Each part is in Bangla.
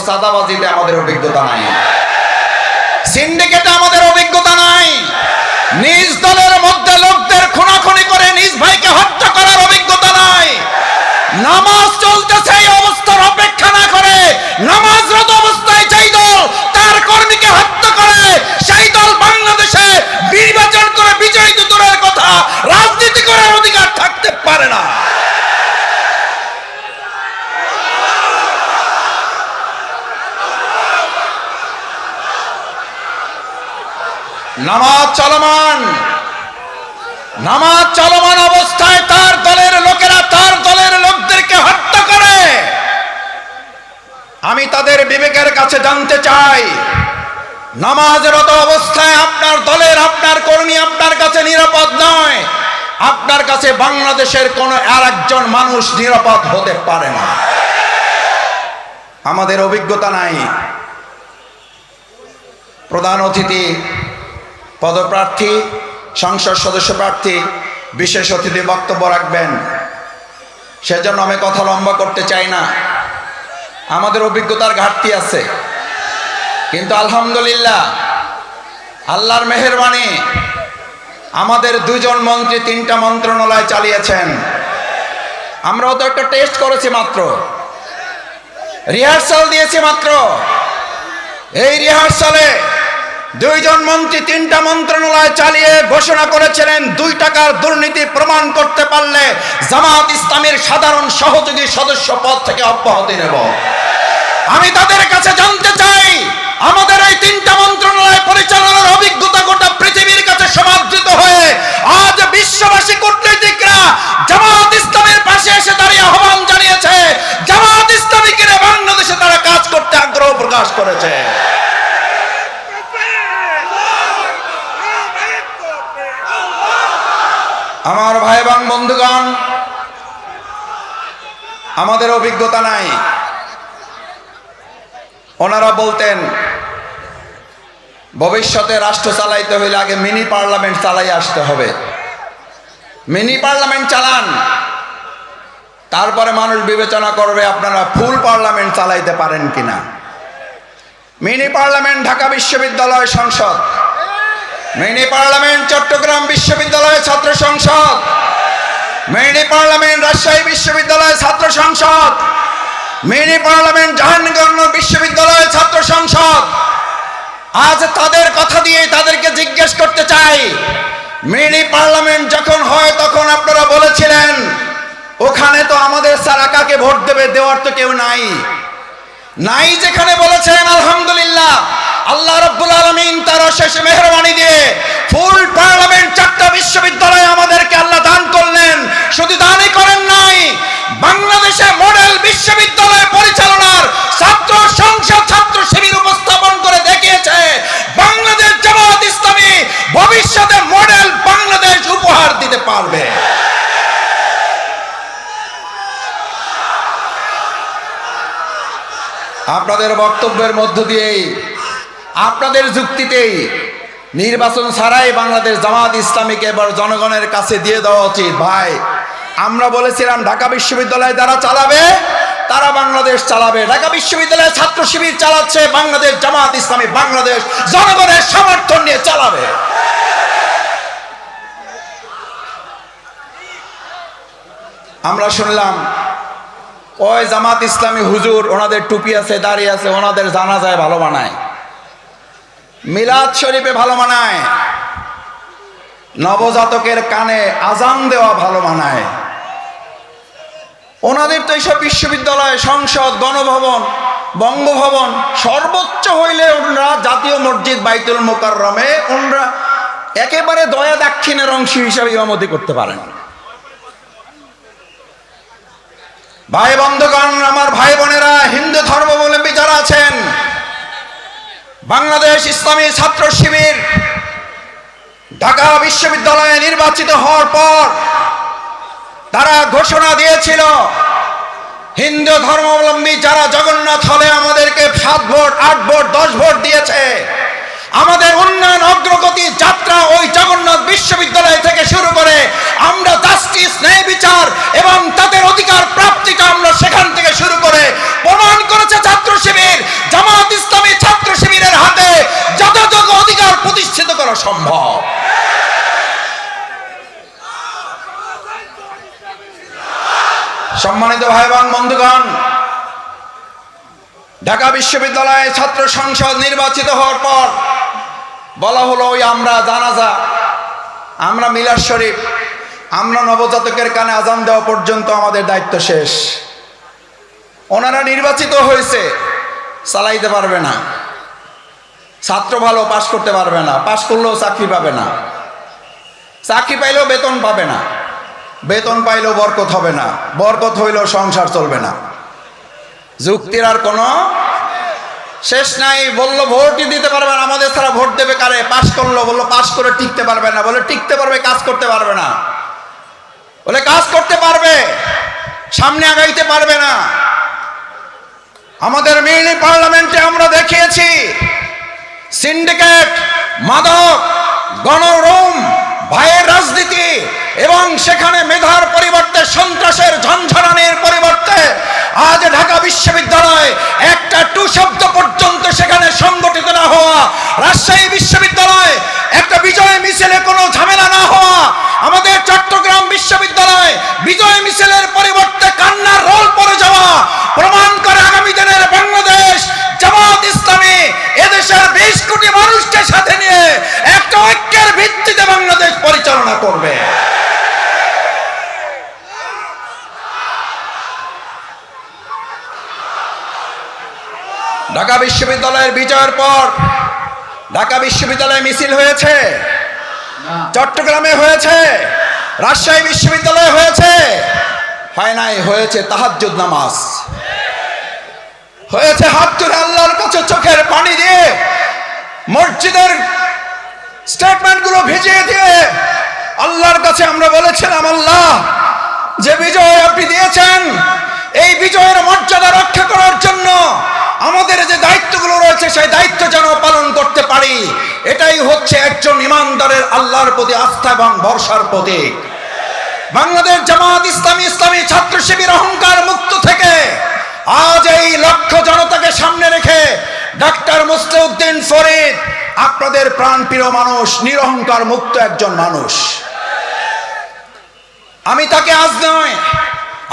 চাঁদাবাজিতে আমাদের অভিজ্ঞতা নাই, সিন্ডিকেটে আমাদের অভিজ্ঞতা নাই, নিজ দলের মধ্যে লোকদের খুনাখুনি করে নিজ ভাইকে হত্যা করার অভিজ্ঞতা নাই। নামাজ চলতেছে এই অবস্থার অপেক্ষা না করে নামাজরত অবস্থায় যেই দল তার কর্মীকে হত্যা করে সেই দল বাংলাদেশে নির্বাচন করে বিজয়ী দূরের কথা রাজনীতি করার অধিকার থাকতে পারে না। নামাজ চলমান অবস্থায় তার দলের লোকেরা তার দলের লোকদেরকে হত্যা করে। আমি তাদের বিবেকের কাছে জানতে চাই, নামাজরত অবস্থায় আপনার দলের আপনার কর্মী আপনার কাছে নিরাপদ নয়, আপনার কাছে বাংলাদেশের কোন আর একজন মানুষ নিরাপদ হতে পারে না। আমাদের অভিজ্ঞতা নাই। প্রধান অতিথি, পদপ্রার্থী, সংসদ সদস্য প্রার্থী, বিশেষ অতিথি বক্তব্য রাখবেন, সেজন্য আমি কথা লম্বা করতে চাই না। আমাদের অভিজ্ঞতার ঘাটতি আছে, কিন্তু আলহামদুলিল্লাহ আল্লাহর মেহেরবানি আমাদের দুজন মন্ত্রী 3টা মন্ত্রণালয় চালিয়েছেন। আমরাও তো একটা টেস্ট করেছি মাত্র, রিহার্সাল দিয়েছি মাত্র। এই রিহার্সালে 2 জন মন্ত্রী 3টা মন্ত্রণালয় চালিয়ে ঘোষণা করেছিলেন 2 টাকার দুর্নীতি প্রমাণ করতে পারলে জামাত ইসলামীর সাধারণ সহযোগী সদস্য পদ থেকে অব্যাহতি নেব। আমি তাদের কাছে জানতে চাই, আমাদের এই 3টা মন্ত্রণালয় পরিচালনার অভিজ্ঞতা গোটা পৃথিবীর কাছে সমাদৃত হয়ে আজ বিশ্ববাসী কূটনীতিকরা জামাত ইসলামের পাশে এসে দাঁড়িয়ে আহ্বান জানিয়েছে, জামাত ইসলামীকে বাংলাদেশে তারা কাজ করতে আগ্রহ প্রকাশ করেছে। আমার ভাই এবং বন্ধুগণ, আমাদের অভিজ্ঞতা নাই। ওনারা বলতেন ভবিষ্যতে রাষ্ট্র চালাইতে হইলে আগে মিনি পার্লামেন্ট চালাই আসতে হবে। মিনি পার্লামেন্ট চালান, তারপরে মানুষ বিবেচনা করবে আপনারা ফুল পার্লামেন্ট চালাইতে পারেন কিনা। মিনি পার্লামেন্ট ঢাকা বিশ্ববিদ্যালয় সংসদ, মিনি পার্লামেন্ট চট্টগ্রাম বিশ্ববিদ্যালয় ছাত্র সংসদ, মিনি পার্লামেন্ট রাজশাহী বিশ্ববিদ্যালয় ছাত্র সংসদ, মিনি পার্লামেন্ট জাহাঙ্গীরনগর বিশ্ববিদ্যালয় ছাত্র সংসদ। আজ তাদের কথা দিয়ে তাদেরকে জিজ্ঞেস করতে চাই, মিনি পার্লামেন্ট যখন হয় তখন আপনারা বলেছিলেন ওখানে তো আমাদের ছাড়া কাকে ভোট দেবে, দেওয়ার তো কেউ নাই। যেখানে বলেছেন আলহামদুলিল্লাহ আল্লাহ রাব্বুল আলামিন তার অশেষ মেহেরবানি দিয়ে ফুল পার্লামেন্ট 4টা বিশ্ববিদ্যালয় আমাদেরকে আল্লাহ দান করলেন। শুধু দানই করেন নাই, বাংলাদেশে মডেল বিশ্ববিদ্যালয় পরিচালনার ছাত্র সংসদ ছাত্র শিবির উপস্থাপন করে দেখিয়েছে বাংলাদেশ জামাত ইসলামী ভবিষ্যতে মডেল বাংলাদেশ উপহার দিতে পারবে। আপনাদের বক্তব্যের মধ্য দিয়েই, আপনাদের যুক্তিতেই নির্বাচন ছাড়াই বাংলাদেশ জামাত ইসলামীকে এবার জনগণের কাছে দিয়ে দেওয়া উচিত। ভাই, আমরা বলেছিলাম ঢাকা বিশ্ববিদ্যালয় যারা চালাবে তারা বাংলাদেশ চালাবে। ঢাকা বিশ্ববিদ্যালয়ের ছাত্র শিবির চালাচ্ছে, বাংলাদেশ জামাত ইসলামী বাংলাদেশ জনগণের সমর্থন নিয়ে চালাবে। আমরা শুনলাম ওই জামাত ইসলামী হুজুর, ওনাদের টুপি আছে, দাড়ি আছে, ওনাদের জানাজায় ভালো মানায়, মিলাদ শরীফে ভালো মানায়, নবজাতকের কানে আজান দেওয়া ভালো মানায়। ওনাদের তো এইসব বিশ্ববিদ্যালয়, সংসদ, গণভবন, বঙ্গভবন, সর্বোচ্চ হইলে ওনারা জাতীয় মসজিদ বাইতুল মোকাররমে ওনারা একেবারে দয়া দাক্ষিণের অংশ হিসাবে ইমামতি করতে পারেন। ভাই বন্ধুগণ, আমার ভাই বোনেরা, হিন্দু ধর্মাবলম্বী যারা আছেন, বাংলাদেশ ইসলামী ছাত্র শিবির ঢাকা বিশ্ববিদ্যালয়ে নির্বাচিত হওয়ার পর তারা ঘোষণা দিয়েছিল হিন্দু ধর্মাবলম্বী যারা জগন্নাথ হলে আমাদেরকে 7 ভোট, 8 ভোট, 10 ভোট দিয়েছে, আমাদের উন্নয়ন অগ্রগতি যাত্রা ওই জগন্নাথ বিশ্ববিদ্যালয় থেকে শুরু করে আমরা জাস্টিস, ন্যায় বিচার এবং তাদের অধিকার প্রাপ্তিটা আমরা সেখান থেকে শুরু করে প্রমাণ করেছে ছাত্র শিবির সম্মানিত ভাই এবং বন্ধুগণ, ঢাকা বিশ্ববিদ্যালয়ে ছাত্র সংসদ নির্বাচিত হওয়ার পর বলা হলো ওই আমরা জানাজা, আমরা মিলাদ শরীফ, আমরা নবজাতকের কানে আজান দেওয়া পর্যন্ত আমাদের দায়িত্ব শেষ। ওনারা নির্বাচিত হয়েছে, চালাইতে পারবে না। ছাত্র ভালো, পাশ করতে পারবে না, পাশ করলেও চাকরি পাবে না, চাকরি পাইলেও বেতন পাবে না, বেতন পাইলেও বরকত হবে না, বরকত হইলেও সংসার চলবে না। যুক্তির আর কোনো শেষ নাই। বললো ভোটই দিতে পারবে না, আমাদের ছাড়া ভোট দেবে কারে? পাশ করলো, বললো পাশ করে টিকতে পারবে না, বলে টিকতে পারবে কাজ করতে পারবে না, বলে কাজ করতে পারবে সামনে আগাইতে পারবে না। আমাদের মিনি পার্লামেন্টে আমরা দেখিয়েছি সিন্ডিকেট, মাদক, গণরুম, ভয়ের রাজনীতি এবং সেখানে মেধার পরিবর্তে সন্ত্রাসের ঝঞ্ঝানির পরিবর্তে আজ ঢাকা বিশ্ববিদ্যালয় একটা টু শব্দ পর্যন্ত সেখানে সংগঠিত না হওয়া, রাজশাহী বিশ্ববিদ্যালয় একটা বিজয় মিছিলে কোনো ঝামেলা না হওয়া, আমাদের চট্টগ্রাম বিশ্ববিদ্যালয় বিজয় মিছিলের পরিবর্তে কান্নার রোল পড়ে যাওয়া প্রমাণ করে আগামী দিনের বাংলাদেশ জামাত ইসলামী এদেশের 20 কোটি মানুষকে সাথে নিয়ে একটা ঐক্যের ভিত্তিতে বাংলাদেশ পরিচালনা করবে। ঢাকা বিশ্ববিদ্যালয়ের বিজয়ের পর ঢাকা বিশ্ববিদ্যালয়ে মিছিল হয়েছে, চট্টগ্রামে হয়েছে, রাজশাহী বিশ্ববিদ্যালয়ে হয়েছে, হয় নাই? হয়েছে তাহাজ্জুদ নামাজ, হয়েছে হাত তুলে আল্লাহর কাছে চোখের পানি দিয়ে, মসজিদের স্টেটমেন্টগুলো ভিজিয়ে দিয়ে আল্লাহর কাছে আমরা বলেছিলাম, আল্লাহ যে বিজয় আপনি দিয়েছেন এই বিজয়ের মর্যাদা রক্ষা করার জন্য আমাদের যে দায়িত্বগুলো রয়েছে সেই দায়িত্ব যেন পালন করতে পারি। এটাই হচ্ছে একজন ইমানদারের আল্লাহর প্রতি আস্থা এবং ভরসার প্রতীক। বাংলাদেশ জামাত ইসলামী, ইসলামী ছাত্র শিবির অহংকার মুক্ত থেকে আজ এই লক্ষ জনতাকে সামনে রেখে ডাক্তার মুসলিউদ্দিন ফরিদ আপনাদের প্রাণপ্রিয় মানুষ, নিরহংকার মুক্ত একজন মানুষ। আমি তাকে আজ নয়,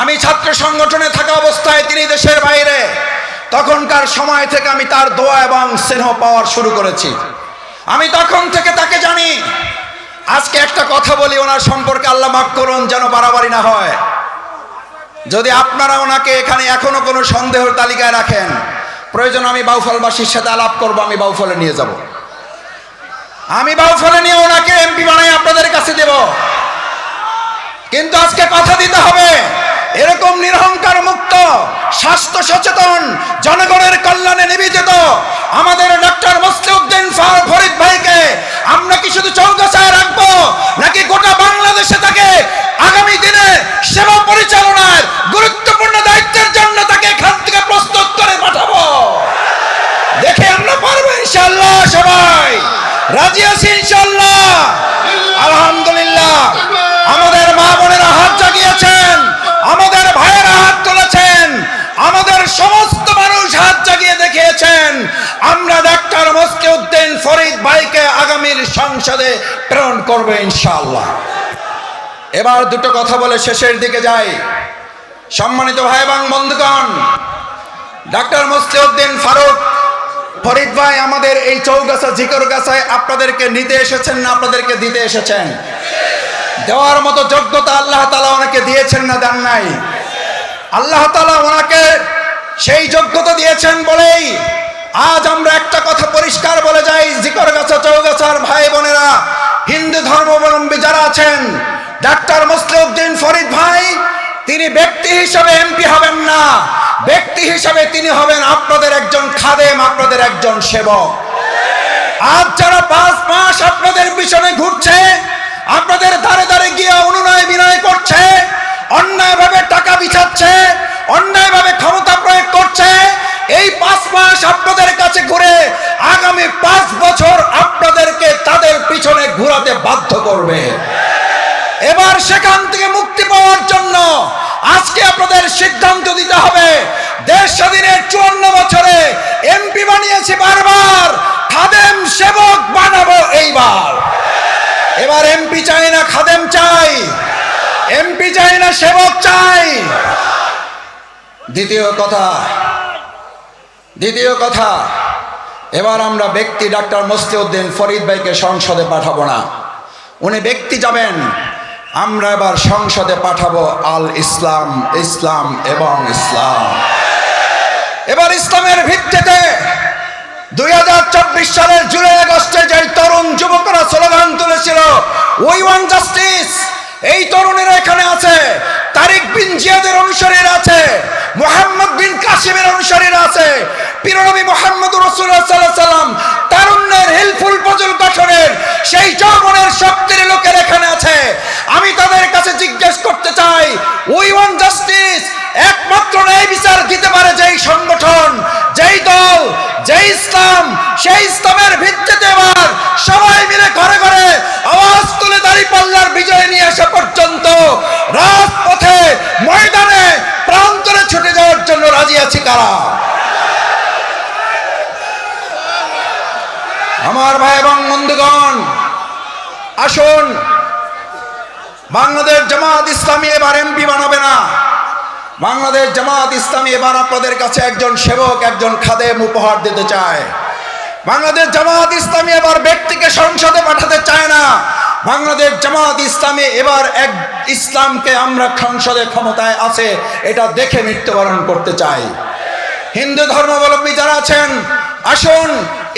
আমি ছাত্র সংগঠনে থাকা অবস্থায় তিনি দেশের বাইরে, তখনকার সময় থেকে আমি তার দোয়া এবং স্নেহ পাওয়ার শুরু করেছি। আমি তখন থেকে তাকে জানি। আজকে একটা কথা বলি ওনার সম্পর্কে, আল্লাহ মাফ করুন যেন বাড়াবাড়ি না হয়। যদি আপনারা ওনাকে এখানে এখনো কোনো সন্দেহের তালিকায় রাখেন, প্রয়োজন আমি বাউফলবাসীর সাথে আলাপ করবো, আমি বাউফলে নিয়ে যাব, আমি বাউফলে নিয়ে ওনাকে এমপি বানাই আপনাদের কাছে দেব। কিন্তু আজকে কথা দিতে হবে, এরকম নিরহংকার মুক্ত, স্বাস্থ্য সচেতন, জনগণের কল্যাণে নিবেদিত আমাদের ডক্টর মুসলিউদ্দিন ফরিদ ভাইকে আমরা কি শুধু চৌগাছায় রাখবো, নাকি গোটা বাংলাদেশে তাকে আগামী দিনে সেবা পরিচালনার গুরুত্বপূর্ণ দায়িত্বের জন্য তাকে এখান থেকে প্রস্তুত করে পাঠাবো? দেখে আমরা পারবো ইনশাআল্লাহ। সবাই রাজি আছি ইনশাআল্লাহ? আলহামদুলিল্লাহ। আমাদের মা বোনেরা হাত জাগিয়েছেন, আমাদের ভাইয়েরা হাত তুলেছেন, আমাদের সমস্ত মানুষ হাত জাগিয়ে দেখিয়েছেন। আমরা ডাক্তার মুসলিউদ্দিন ফরিদ ভাইকে আগামীর সংসদে প্রেরণ করবো ইনশাআল্লাহ। এবার দুটো কথা বলে শেষের দিকে যাই। সম্মানিত ভাই এবং বন্ধুগণ, ডাক্তার মুসলিউদ্দিন ফরিদ ভাই আমাদের এই চৌগাছা জিকরগাছায় আপনাদেরকে নিতে এসেছেন না আপনাদেরকে দিতে এসেছেন? দেওয়ার মতো যোগ্যতা আল্লাহ তাআলা ওনাকে দিয়েছেন না দেন নাই? আল্লাহ তাআলা ওনাকে সেই যোগ্যতা দিয়েছেন বলেই আজ আমরা একটা কথা পরিষ্কার বলে যাই, জিকরগাছা চৌগাছার ভাই বোনেরা, হিন্দু ধর্মাবলম্বী যারা আছেন, ডাক্তার মুসলিউদ্দিন ফরিদ ভাই তিনি ব্যক্তি হিসাবে এমপি হবেন না, ব্যক্তি হিসাবে তিনি হবেন আপনাদের একজন খাদেম, আপনাদের একজন সেবক। আজ যারা 5 মাস আপনাদের পিছনে ঘুরছে, আপনাদের দাঁড়ে দাঁড়ে গিয়ে অনুনয় বিনয় করছে, অন্যায়ভাবে টাকা বিছাচ্ছে, অন্যায়ভাবে ক্ষমতা প্রয়োগ করছে, এই 5 মাস আপনাদের কাছে ঘুরে আগামী 5 বছর আপনাদেরকে তাদের পিছনে ঘোরাতে বাধ্য করবে। এবার সেখান থেকে মুক্তি পাওয়ার জন্য আজকে আপনাদের সিদ্ধান্ত দিতে হবে। দেশ স্বাধীনের 54 বছরে এমপি বানিয়েছি বারবার, খাদেম সেবক বানাবো এইবার। এবার এমপি চাই না খাদেম চাই, এমপি চাই না সেবক চাই, দ্বিতীয় কথা, এবার আমরা ব্যক্তি ডাক্তার মসলিউদ্দিন ফরিদ ভাইকে সংসদে পাঠাবো না, উনি ব্যক্তি যাবেন। আমরা এবার সংসদে পাঠাবো আল ইসলাম, ইসলাম এবং ইসলাম। এবার ইসলামের ভিত্তিতে 2024 সালের জুলাই আগস্টে যে তরুণ যুবকরা স্লোগান তুলেছিল উই ওয়ান্ট জাস্টিস, এই তরুণেরা এখানে আছে, তারিক বিন জিয়াদের অনুসারীরা আছে, মুহাম্মদ বিন কাসিমের অনুসারীরা আছে, প্রিয়নবী মুহাম্মদুর রাসূলুল্লাহ সাল্লাল্লাহু আলাইহি ওয়াসাল্লাম তারুণ্যের হিলফুল ফজল গঠনের সেই যৌবনের শক্তির লোকের এখানে আছে। আমি তাদের কাছে জিজ্ঞেস করতে চাই, উই ওয়ান্ট জাস্টিস একমাত্র ন্যায় বিচার দিতে পারে যেই সংগঠন, যেই দল, যেই ইসলাম, সেই ইসলামের ভিত্তিতে এবার সবাই মিলে ঘরে ঘরে আওয়াজ তুলে দাঁড়িপাল্লার বিজয় নিয়ে আসা পর্যন্ত রাজপথে, ময়দানে, প্রান্তরে ছুটে যাওয়ার জন্য রাজি আছি কারা? আমার ভাই এবং বন্ধুগণ, আসুন, বাংলাদেশ জামাত ইসলামী এবার এমপি বানাবে না। বাংলাদেশ জামাত ইসলামী এবার আপনাদের কাছে একজন সেবক, একজন খাদেম উপহার দিতে চায়। বাংলাদেশ জামাত ইসলামী এবার ব্যক্তিকে সংসদে পাঠাতে চায় না। বাংলাদেশ জামাত ইসলামী এবার এক ইসলামকে আমরা সংসদে ক্ষমতায় আছে এটা দেখে মৃত্যুবরণ করতে চাই। হিন্দু ধর্মাবলম্বী যারা আছেন, আসুন,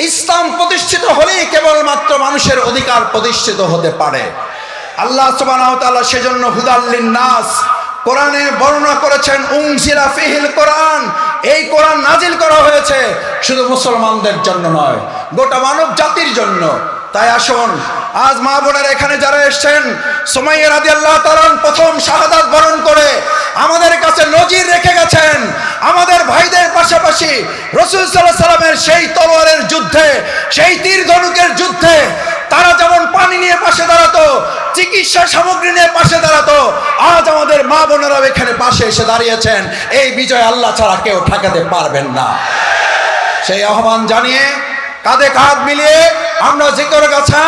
ইসলাম প্রতিষ্ঠিত হলেই কেবলমাত্র মানুষের অধিকার প্রতিষ্ঠিত হতে পারে। আল্লাহ সুবহানাহু ওয়া তাআলা সেজন্য হুদাল লিন-নাস কোরআনে বর্ণনা করেছেন, উনজিলা ফিহিল কোরআন, এই কোরআন নাজিল করা হয়েছে শুধু মুসলমানদের জন্য নয়, গোটা মানব জাতির জন্য। তাই আসুন, আজ মা বোনের এখানে যারা এসেছেন, সুমাইয়া রাদিয়াল্লাহু তাআলা প্রথম শাহাদাত বরণ করে আমাদের কাছে নজির রেখে গেছেন। আমাদের ভাইদের পাশাপাশি রাসূল সাল্লাল্লাহু আলাইহি সাল্লামের সেই তলোয়ারের যুদ্ধে, সেই তীর ধনুকের যুদ্ধে তারা যেমন পানি নিয়ে পাশে দাঁড়াতো, চিকিৎসা সামগ্রী নিয়ে পাশে দাঁড়াতো, আজ আমাদের মা বোনেরাও এখানে পাশে এসে দাঁড়িয়েছেন। এই বিজয় আল্লাহ ছাড়া কেউ ঠেকাতে পারবেন না। সেই আহ্বান জানিয়ে কাঁধে কাঁধ মিলিয়ে আমরা জিকরগাছা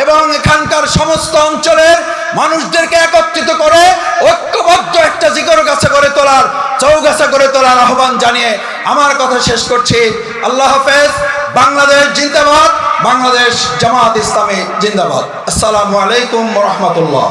এবং এখানকার সমস্ত অঞ্চলের মানুষদেরকে একত্রিত করে ঐক্যবদ্ধ একটা জিকরগাছা করে তোলার, চৌগাছা করে তোলার আহ্বান জানিয়ে আমার কথা শেষ করছি। আল্লাহ হাফেজ। বাংলাদেশ জিন্দাবাদ, বাংলাদেশ জামাত ইসলামী জিন্দাবাদ। আসসালামু আলাইকুম ওয়া রাহমাতুল্লাহ।